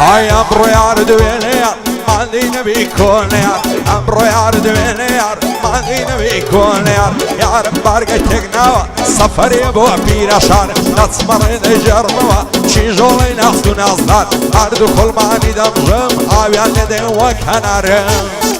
هاي امرو يار دويني يار مالي نبي كون يار امرو يار دويني يار مالي نبي كون يار يار بارقة تقناوا سفر يبو بيرا شار نتصمر نجرموا شي جولي ناخدو ناصدار اردو كل ماني دمجم آبيان ندين وكنارم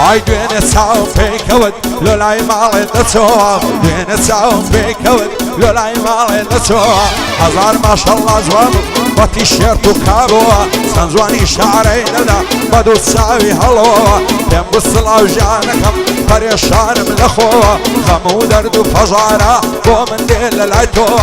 هاي دوين تساوم بيكود لولاي مالي نتوام دوين تساوم بيكود لولاي مالي نتوام هزار ما شاء الله زوام باتيشيرت وكابوا سنزواني شعري نبدا بدو تساوي هلوا ينبو الصلاة وجانكم بريشان من اخوا خمو دردو فجارة بو من ديل العتوا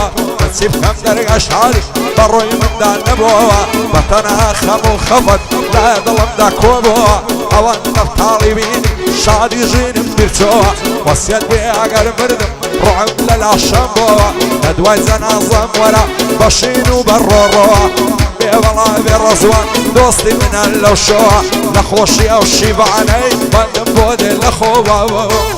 نسيب كم درقة شعري بروي من دا نبوا بطنا خمو خفت لا ظلم دا كوبوا اوان نفتالي بيني شادي جيني برتوا وسيد بي اقر مردم رعب للعشنبوا ندواي زنازم ورا بشينو بروروا بي والله بي رزوان دوستي من اللوشوا لخوشي او شيباني من بودي لخوا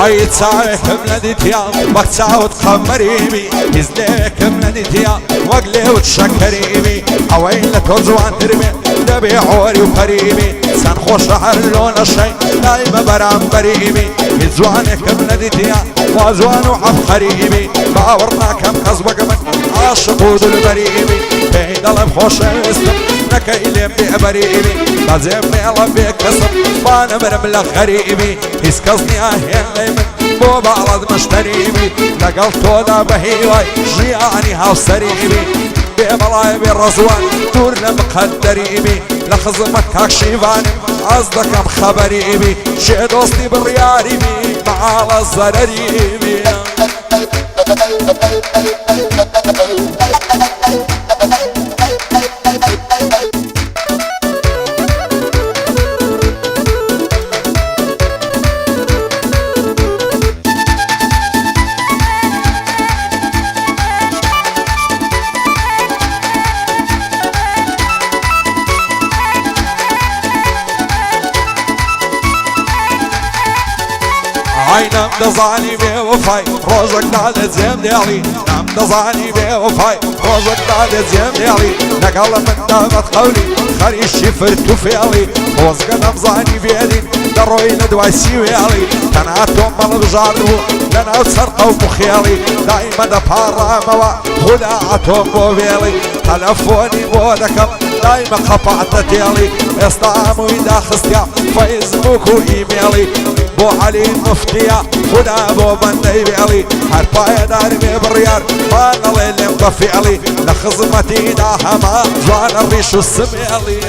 هاي تساوي كملة ديان وقتها وتخمريبي يزليك كملة ديان وقلي وتشكريبي اويلة توزوان تربي دبي عوري وقريبي سنخوش شهر لون الشي دايما برام بريبي يزواني كملة ديان وازوان وعبقريبي باورنا كم خزبق من عاشق ودو البريبي بيد الله بخوش اسم نكايلين بأبريبي لازمني الله بكسر وانا مرملة غريبي يسكزني اهين ليمن بو بعرض مشتريبي لقلتو دا بهيواي جياني هاو سريبي بملاي بالرزوان دورنا مقدريبي لخزمك هاك شيفاني عزدك خبريبي شي دوستي بالرياريبي معالا الزرريبي هاي نام دزاني بوفاي روزك داد زين ديالي نام دزاني بوفاي روزك داد زين ديالي نقل من دامت قولي خري الشفر تفيالي وزق نمزاني بيدي دروي ندواي سيويالي تناتهم بالبجارو لنا وتسرقوا مخيالي دايما دبارا موا خداعتهم بوبيالي تلفوني بودكم دايما قطعت تيالي استعموا اذا خستيا فيسبوك وايميلي بو علي المفتيا خدا بو بندي بيالي هربايا دارمي بالريار فانا اللي مطفي علي لخزمتي داهما جوان الريش والسميالي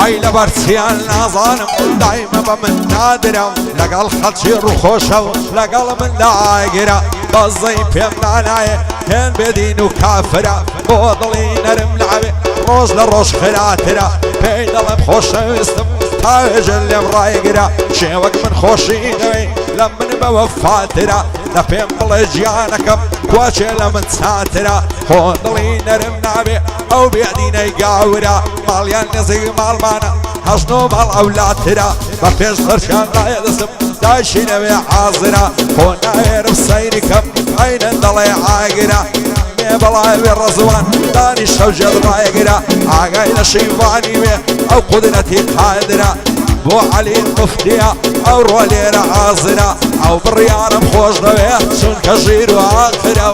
عيلة برسيان نظانم دايما بمن نادرة لقال خلشي رخوشة لقال من داقرة بەزەی پێم نانایە هێن بێدین و کافرە بۆ دڵی نەرم لەعەوێ ڕۆژ لە ڕۆژ خراترە پێی دەڵێم خۆشەویستم تاوێژە لێم ڕایگرە شێوەک من خۆشی دەوێ لە من بەوە فاترە لە پێم بڵێ گیانەکەم کواچێ لە من چاترە خۆ دڵی نەرم نابێ ئەو بێدینەی گاورە ماڵیان نزیک ماڵمانە هەژنۆ ماڵ ئەولاترە بە پێش خەرشیان ڕایە دەستم داشی نەوێ حازرە خۆ ناوێرم سەیریکەم ئەینەن دەڵێ ئاگرە مێ بەڵاوێ ڕەزوان دانی شەوجێت ڕایەگرە ئاگای لە شەیڤانی وێ ئەو قودرەتی قادرە بۆ عەلی مفتیە ئەو ڕۆ لێرە حازرە ئەو بڕیارم خۆش دەوێت چونکە ژیر و ئاخرە